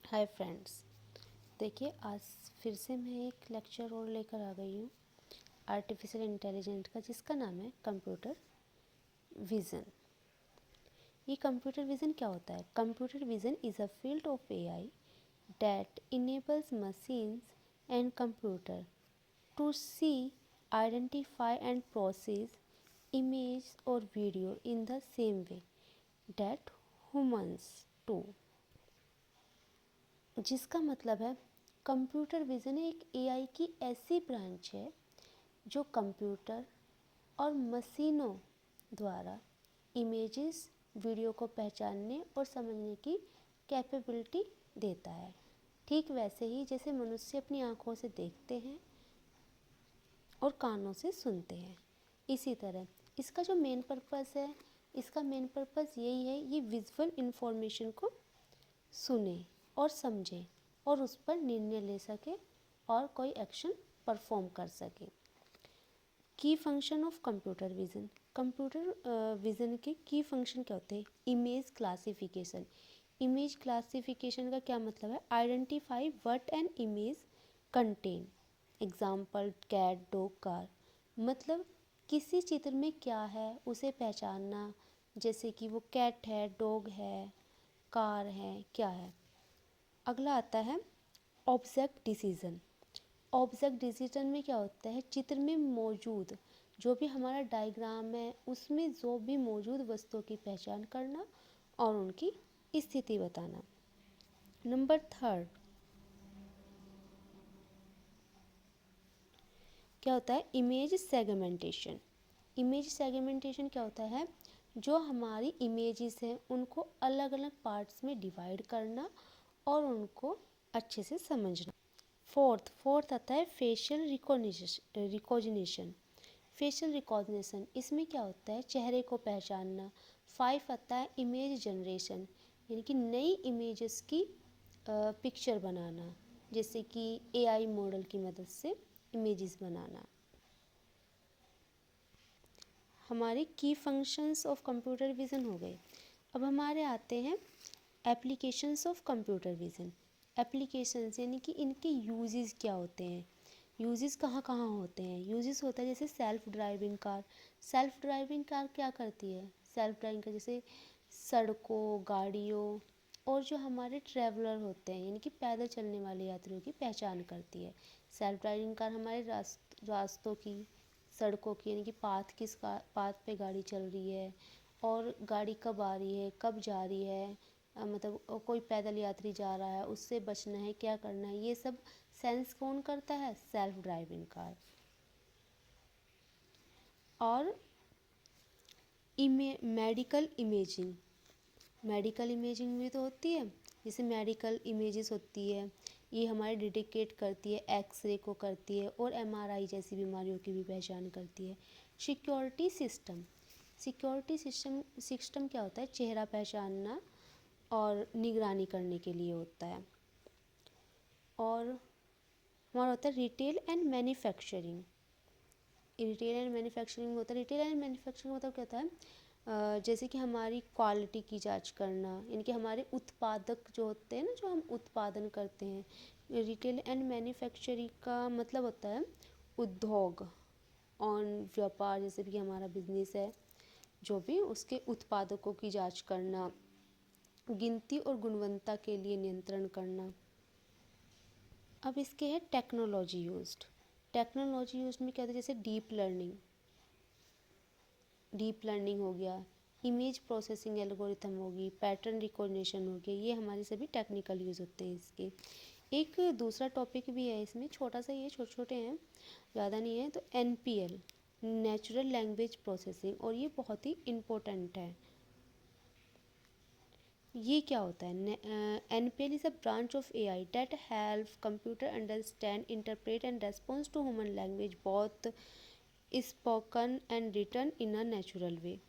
Hi friends. देखिए, आज फिर से मैं एक लेक्चर और लेकर आ गई हूँ आर्टिफिशियल इंटेलिजेंट का, जिसका नाम है कंप्यूटर विज़न। ये कंप्यूटर विज़न क्या होता है? Computer vision is a field of AI that enables machines and computer to see, identify and process image और video in the same way that humans do. जिसका मतलब है कंप्यूटर विज़न एक AI की ऐसी ब्रांच है जो कंप्यूटर और मशीनों द्वारा इमेजेस, वीडियो को पहचानने और समझने की कैपेबिलिटी देता है। ठीक वैसे ही जैसे मनुष्य अपनी आँखों से देखते हैं और कानों से सुनते हैं, इसी तरह इसका जो मेन पर्पस है, इसका मेन पर्पस यही है, ये विजुअल इंफॉर्मेशन को सुने और समझे और उस पर निर्णय ले सके और कोई एक्शन परफॉर्म कर सके। की function of computer vision. Computer vision के की फंक्शन क्या होते हैं? Image classification. इमेज क्लासिफिकेशन का क्या मतलब है? Identify what an image contain. Example cat, dog, car. मतलब किसी चित्र में क्या है उसे पहचानना, जैसे कि वो कैट है, डॉग है, कार है, क्या है। अगला आता है ऑब्जेक्ट डिसीजन। ऑब्जेक्ट डिसीजन में क्या होता है? चित्र में मौजूद जो भी हमारा डायग्राम है उसमें जो भी मौजूद वस्तुओं की पहचान करना और उनकी स्थिति बताना। नंबर थर्ड क्या होता है? Image segmentation. इमेज सेगमेंटेशन क्या होता है? जो हमारी इमेजेस हैं उनको अलग अलग पार्ट्स में डिवाइड करना और उनको अच्छे से समझना। फोर्थ आता है फेशियल रिकॉग्निशन। फेशियल रिकॉग्निशन इसमें क्या होता है? चेहरे को पहचानना। 5 आता है इमेज जनरेशन, यानी कि नई इमेजेस की पिक्चर बनाना, जैसे कि एआई मॉडल की मदद से इमेजेस बनाना। हमारे की फंक्शंस ऑफ कंप्यूटर विज़न हो गए। अब हमारे आते हैं applications of computer vision. Applications यानी कि इनके यूजेस क्या होते हैं, यूजेस कहाँ कहाँ होते हैं। यूजेस होता है जैसे self driving car. Self driving car क्या करती है? सेल्फ ड्राइविंग कार जैसे सड़कों, गाड़ियों और जो हमारे ट्रैवलर होते हैं यानी कि पैदल चलने वाले यात्रियों की पहचान करती है। सेल्फ ड्राइविंग कार हमारे रास्तों की, सड़कों की, यानी कि पाथ पे गाड़ी चल रही है और गाड़ी कब आ रही है, कब जा रही है, मतलब कोई पैदल यात्री जा रहा है, उससे बचना है, क्या करना है, ये सब सेंस कौन करता है? Self driving car. और मेडिकल इमेजिंग। मेडिकल इमेजिंग भी तो होती है, जैसे मेडिकल इमेजेस होती है, ये हमारे डिटेक्ट करती है, एक्सरे को करती है और एमआरआई जैसी बीमारियों की भी पहचान करती है। Security system. सिस्टम क्या होता है? चेहरा पहचानना और निगरानी करने के लिए होता है। और हमारा होता है retail and manufacturing. Retail and manufacturing होता है। रिटेल एंड मैन्युफैक्चरिंग मतलब क्या होता है? जैसे कि हमारी क्वालिटी की जांच करना, यानी कि हमारे उत्पादक जो होते हैं ना, जो हम उत्पादन करते हैं। रिटेल एंड मैन्युफैक्चरिंग का मतलब होता है उद्योग और व्यापार, जैसे भी हमारा बिजनेस है, जो भी उसके उत्पादकों की जांच करना, गिनती और गुणवत्ता के लिए नियंत्रण करना। अब इसके है टेक्नोलॉजी यूज्ड। टेक्नोलॉजी यूज्ड में क्या होता है? जैसे डीप लर्निंग हो गया, इमेज प्रोसेसिंग एल्गोरिथम होगी, पैटर्न रिकॉग्निशन हो गया, ये हमारे सभी टेक्निकल यूज़ होते हैं इसके। एक दूसरा टॉपिक भी है इसमें, छोटा सा, ये छोटे छोटे हैं, ज़्यादा नहीं है। तो एनपीएल, नेचुरल लैंग्वेज प्रोसेसिंग, और ये बहुत ही इम्पोर्टेंट है। ये क्या होता है? NPL is a branch of AI that help computer understand, interpret and response to human language both spoken and written in a natural way.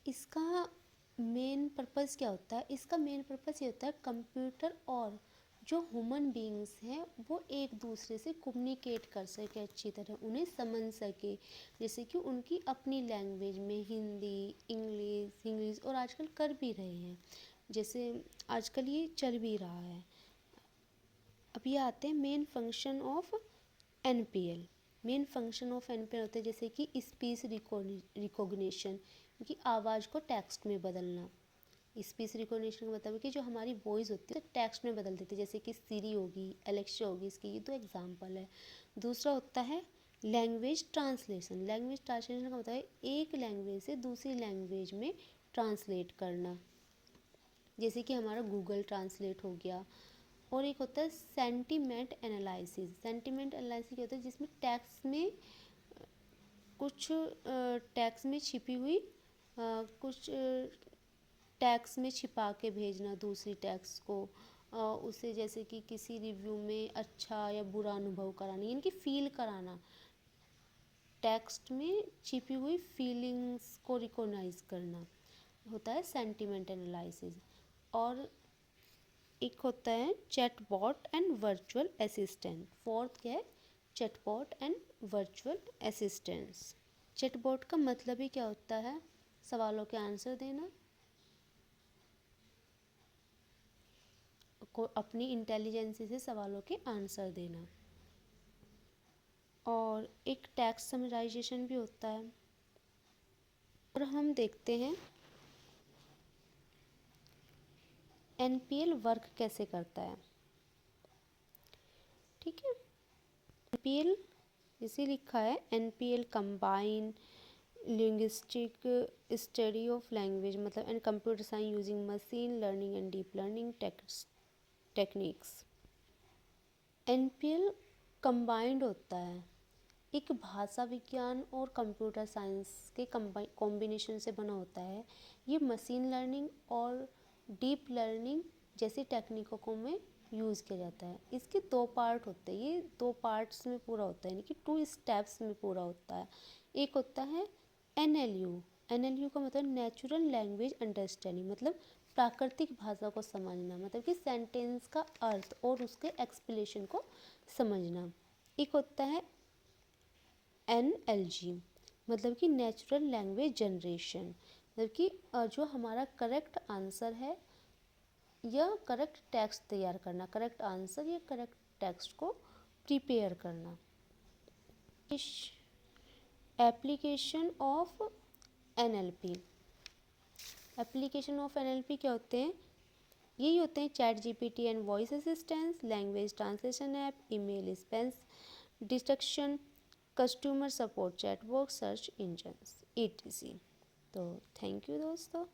इसका मेन पर्पस क्या होता है? इसका मेन पर्पस ये होता है कंप्यूटर और जो ह्यूमन बीइंग्स हैं वो एक दूसरे से कम्युनिकेट कर सके, अच्छी तरह उन्हें समझ सके, जैसे कि उनकी अपनी लैंग्वेज में, हिंदी, इंग्लिश और आजकल कर भी रहे हैं। जैसे आजकल ये चल भी रहा है। अब ये आते हैं main function of NPL. Main function of NPL होते हैं जैसे कि स्पीच रिकॉग्निशन, कि आवाज़ को टेक्स्ट में बदलना। स्पीच रिकॉग्निशन का मतलब है कि जो हमारी वॉइस होती है टेक्स्ट में बदल देती है, जैसे कि सीरी होगी, एलेक्सा होगी, इसकी ये तो एग्जांपल है। दूसरा होता है लैंग्वेज ट्रांसलेशन। लैंग्वेज ट्रांसलेशन का मतलब है एक लैंग्वेज से दूसरी लैंग्वेज में ट्रांसलेट करना, जैसे कि हमारा गूगल ट्रांसलेट हो गया। और एक होता है सेंटीमेंट एनालिसिस। सेंटीमेंट एनालिसिस क्या होता है, जिसमें टैक्स में कुछ टैक्स में छिपी हुई कुछ टैक्स में छिपा के भेजना दूसरी टैक्स को, उसे जैसे कि किसी रिव्यू में अच्छा या बुरा अनुभव कराना, यानी कि फील कराना। टेक्स्ट में छिपी हुई फीलिंग्स को रिकॉग्नाइज करना होता है सेंटीमेंट एनालिसिस। और एक होता है chatbot and virtual assistant. Fourth क्या है, chatbot and virtual assistants. Chatbot का मतलब ही क्या होता है, सवालों के आंसर देना, को अपनी इंटेलिजेंस से सवालों के आंसर देना। और एक टेक्स्ट समराइजेशन भी होता है। और हम देखते हैं एनपीएल वर्क कैसे करता है। ठीक है, एनपीएल इसे लिखा है NPL combine linguistic study of language, मतलब and computer science using machine learning and deep learning techniques. NPL combined होता है, एक भाषा विज्ञान और कंप्यूटर साइंस के कॉम्बिनेशन से बना होता है। ये मशीन लर्निंग और डीप लर्निंग जैसी टेक्निकों में यूज़ किया जाता है। इसके दो पार्ट होते हैं, ये दो पार्ट्स में पूरा होता है, यानी कि 2 स्टेप्स में पूरा होता है। एक होता है एनएलयू। एनएलयू का मतलब नेचुरल लैंग्वेज अंडरस्टैंडिंग, मतलब प्राकृतिक भाषा को समझना, मतलब कि सेंटेंस का अर्थ और उसके एक्सप्लेनेशन को समझना। एक होता है NLG, मतलब कि नेचुरल लैंग्वेज जनरेशन, मतलब कि जो हमारा करेक्ट आंसर है या करेक्ट टेक्स्ट तैयार करना, करेक्ट आंसर या करेक्ट टेक्स्ट को प्रिपेयर करना। Application of NLP। Application of NLP क्या होते हैं, यही होते हैं chat GPT and voice assistance, language translation app, email spam detection, customer support chatbot, search engines etc। तो थैंक यू दोस्तों।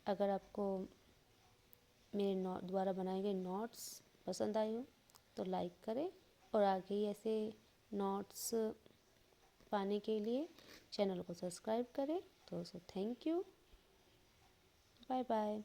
अगर आपको मेरे द्वारा बनाए गए नोट्स पसंद आए हो तो लाइक करें, और आगे ही ऐसे नोट्स पाने के लिए चैनल को सब्सक्राइब करें। तो थैंक यू, बाय बाय।